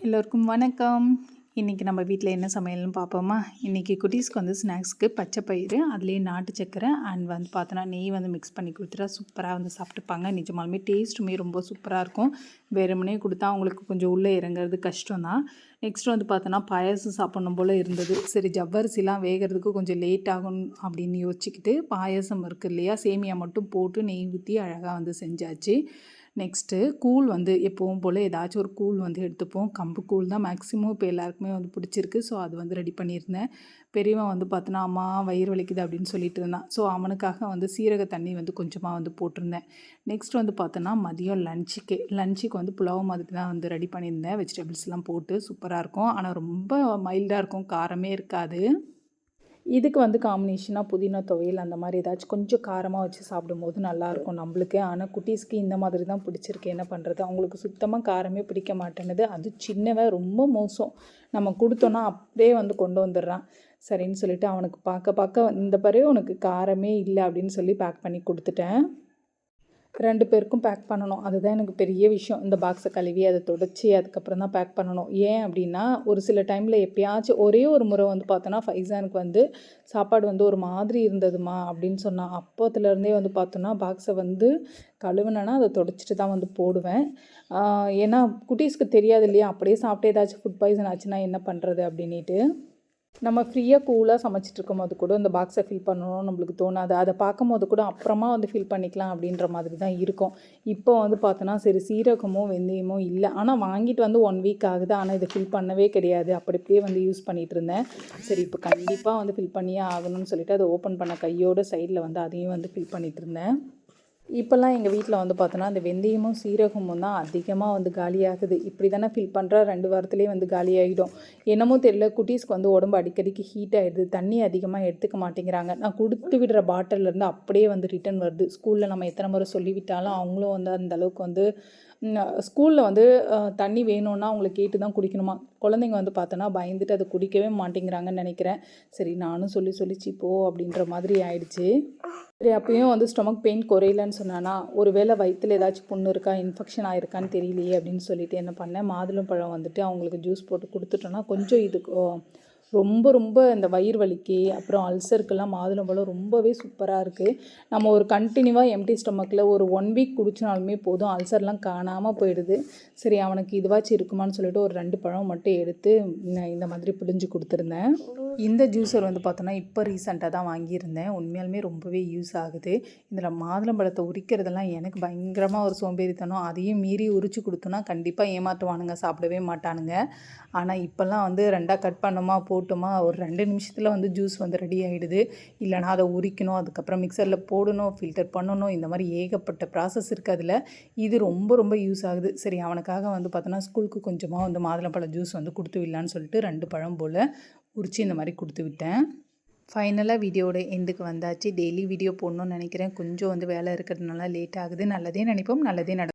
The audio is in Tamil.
எல்லோருக்கும் வணக்கம். இன்றைக்கி நம்ம வீட்டில் என்ன சமையல்னு பார்ப்போமா? இன்றைக்கி குட்டீஸ்க்கு வந்து ஸ்நாக்ஸ்க்கு பச்சை பயிறு, அதுலேயே நாட்டு சக்கரை அண்ட் வந்து பார்த்தோன்னா நெய் வந்து மிக்ஸ் பண்ணி கொடுத்துட்டா சூப்பராக வந்து சாப்பிட்டுப்பாங்க. நிஜமாலுமே டேஸ்ட்டுமே ரொம்ப சூப்பராக இருக்கும். வெறுமனே கொடுத்தா அவங்களுக்கு கொஞ்சம் உள்ளே இறங்குறது கஷ்டம் தான். நெக்ஸ்ட் வந்து பார்த்தோன்னா பாயாசம் சாப்பிட்ணும் போல் இருந்தது. சரி, ஜவ்வரிசிலாம் வேகிறதுக்கு கொஞ்சம் லேட் ஆகும் அப்படின்னு யோசிச்சுக்கிட்டு பாயாசம் இருக்குது இல்லையா, சேமியா மட்டும் போட்டு நெய் ஊற்றி அழகாக வந்து செஞ்சாச்சு. நெக்ஸ்ட்டு கூழ் வந்து எப்பவும் போல் ஏதாச்சும் ஒரு கூழ் வந்து எடுத்துப்போம். கம்பு கூழ் தான் மேக்ஸிமம் இப்போ எல்லாருக்குமே வந்து பிடிச்சிருக்கு. ஸோ அது வந்து ரெடி பண்ணியிருந்தேன். பெரியவன் வந்து பார்த்தோன்னா அம்மா வயிறு வலிக்குது அப்படின்னு சொல்லிட்டு இருந்தான். ஸோ அவனுக்காக வந்து சீரக தண்ணி வந்து கொஞ்சமாக வந்து போட்டிருந்தேன். நெக்ஸ்ட் வந்து பார்த்தோன்னா மதியம் லஞ்சுக்கு வந்து புலாவ் மாதிரி தான் வந்து ரெடி பண்ணியிருந்தேன். வெஜிடபிள்ஸ்லாம் போட்டு சூப்பராக இருக்கும். ஆனால் ரொம்ப மைல்டாக இருக்கும், காரமே இருக்காது. இதுக்கு வந்து காம்பினேஷனாக புதினா துவையல் அந்த மாதிரி ஏதாச்சும் கொஞ்சம் காரமாக வச்சு சாப்பிடும்போது நல்லாயிருக்கும் நம்மளுக்கு. ஆனால் குட்டீஸ்க்கு இந்த மாதிரி தான் பிடிச்சிருக்கு. என்ன பண்ணுறது, அவங்களுக்கு சுத்தமாக காரமே பிடிக்க மாட்டேன்னுது. அது சின்னவன் ரொம்ப மோசம். நம்ம கொடுத்தோன்னா அப்படியே வந்து கொண்டு வந்துடுறான். சரின்னு சொல்லிட்டு அவனுக்கு பார்க்க பார்க்க இந்த பிறகு உனக்கு காரமே இல்லை அப்படின்னு சொல்லி பேக் பண்ணி கொடுத்துட்டேன். 2 பேருக்கும் பேக் பண்ணணும். அதுதான் எனக்கு பெரிய விஷயம். இந்த பாக்ஸை கழுவி அதை துடைச்சி அதுக்கப்புறம் தான் பேக் பண்ணணும். ஏன் அப்படின்னா, ஒரு சில டைமில் எப்பயாச்சும் ஒரே ஒரு முறை வந்து பார்த்தோன்னா ஃபைசானுக்கு வந்து சாப்பாடு வந்து ஒரு மாதிரி இருந்ததுமா அப்படின்னு சொன்னான். அப்போத்துலேருந்தே வந்து பார்த்தோன்னா பாக்ஸை வந்து கழுவுனேன்னா அதை துடைச்சிட்டு தான் வந்து போடுவேன். ஏன்னா குட்டீஸ்க்கு தெரியாது இல்லையா, அப்படியே சாப்பிட்டு ஏதாச்சும் ஃபுட் பாய்சன் ஆச்சுன்னா என்ன பண்ணுறது அப்படின்ட்டு. நம்ம ஃப்ரீயாக கூலாக சமைச்சிட்ருக்கும் போது கூட இந்த பாக்ஸை ஃபில் பண்ணணும்னு நம்மளுக்கு தோணாது. அதை பார்க்கும்போது கூட அப்புறமா வந்து ஃபில் பண்ணிக்கலாம் அப்படின்ற மாதிரி தான் இருக்கும். இப்போ வந்து பார்த்தோன்னா சரி, சீரகமோ வெந்தயமோ இல்லை, ஆனால் வாங்கிட்டு வந்து 1 வீக் ஆகுது. ஆனால் இதை ஃபில் பண்ணவே கிடையாது. அப்படி இப்படியே வந்து யூஸ் பண்ணிகிட்டு இருந்தேன். சரி, இப்போ கண்டிப்பாக வந்து ஃபில் பண்ணியே ஆகணும்னு சொல்லிட்டு அதை ஓப்பன் பண்ண கையோட சைடில் வந்து அதையும் வந்து ஃபில் பண்ணிகிட்டு இருந்தேன். இப்போல்லாம் எங்கள் வீட்டில் வந்து பார்த்தோன்னா அந்த வெந்தயமும் சீரகமும் தான் அதிகமாக வந்து காலியாகுது. இப்படி தானே ஃபில் பண்ணுறா, 2 வாரத்துலேயே வந்து காலியாகிடும். என்னமோ தெரியல, குட்டீஸ்க்கு வந்து உடம்பு அடிக்கடிக்கு ஹீட் ஆகிடுது. தண்ணி அதிகமாக எடுத்துக்க மாட்டேங்கிறாங்க. நான் கொடுத்து விடுற பாட்டிலேருந்து அப்படியே வந்து ரிட்டன் வருது. ஸ்கூலில் நம்ம எத்தனை முறை சொல்லிவிட்டாலும் அவங்களும் வந்து அந்தளவுக்கு வந்து ஸ்கூலில் வந்து தண்ணி வேணும்னா அவங்கள கேட்டு தான் குடிக்கணுமா. குழந்தைங்க வந்து பார்த்தோன்னா பயந்துட்டு அதை குடிக்கவே மாட்டேங்கிறாங்கன்னு நினைக்கிறேன். சரி, நானும் சொல்லிச்சு போ அப்படின்ற மாதிரி ஆயிடுச்சு. சரி, அப்பயும் வந்து ஸ்டொமக் பெயின் குறையலன்னு சொன்னானா, ஒரு வேளை வயிற்றில் ஏதாச்சும் புண்ணு இருக்கா, இன்ஃபெக்ஷன் ஆகிருக்கான்னு தெரியலையே அப்படின்னு சொல்லிட்டு என்ன பண்ணேன், மாதுளம்பழம் வந்துட்டு அவங்களுக்கு ஜூஸ் போட்டு கொடுத்துட்டோன்னா கொஞ்சம் இதுக்கு ரொம்ப இந்த வயிறு வலிக்கு அப்புறம் அல்சருக்கெல்லாம் மாதுளம்பழம் ரொம்பவே சூப்பராக இருக்குது. நம்ம ஒரு கண்டினியூவாக எம்டி ஸ்டொமக்கில் ஒரு 1 வீக் குடிச்சினாலுமே போதும், அல்சர்லாம் காணாமல் போயிடுது. சரி, அவனுக்கு இதுவாச்சும் இருக்குமான்னு சொல்லிட்டு ஒரு 2 பழம் மட்டும் எடுத்து இந்த மாதிரி பிழிஞ்சு கொடுத்துருந்தேன். இந்த ஜூஸர் வந்து பார்த்தோன்னா இப்போ ரீசெண்டாக தான் வாங்கியிருந்தேன். உண்மையாலுமே ரொம்பவே யூஸ் ஆகுது. இதில் மாதுளம்பழத்தை உரிக்கிறதெல்லாம் எனக்கு பயங்கரமாக ஒரு சோம்பேறித்தனம். அதையும் மீறி உரிச்சு கொடுத்தோன்னா கண்டிப்பாக ஏமாற்றுவானுங்க, சாப்பிடவே மாட்டானுங்க. ஆனால் இப்போல்லாம் வந்து 2ஆக கட் பண்ணோமா போட்டோமா ஒரு 2 நிமிஷத்தில் வந்து ஜூஸ் வந்து ரெடி ஆகிடுது. இல்லைனா அதை உரிக்கணும், அதுக்கப்புறம் மிக்சரில் போடணும், ஃபில்டர் பண்ணணும், இந்த மாதிரி ஏகப்பட்ட ப்ராசஸ் இருக்குது அதில். இது ரொம்ப யூஸ் ஆகுது. சரி, அவனுக்காக வந்து பார்த்தோன்னா ஸ்கூலுக்கு கொஞ்சமாக வந்து மாதுளம்பழம் ஜூஸ் வந்து கொடுத்து விடலான்னு சொல்லிட்டு 2 பழம் போல் உரித்து இந்த மாதிரி கொடுத்து விட்டேன். ஃபைனலாக வீடியோட எண்டுக்கு வந்தாச்சு. டெய்லி வீடியோ போடணும்னு நினைக்கிறேன். கொஞ்சம் வந்து வேலை இருக்கிறதுனால லேட் ஆகுது. நல்லதே நினைப்போம், நல்லதே நடக்கும்.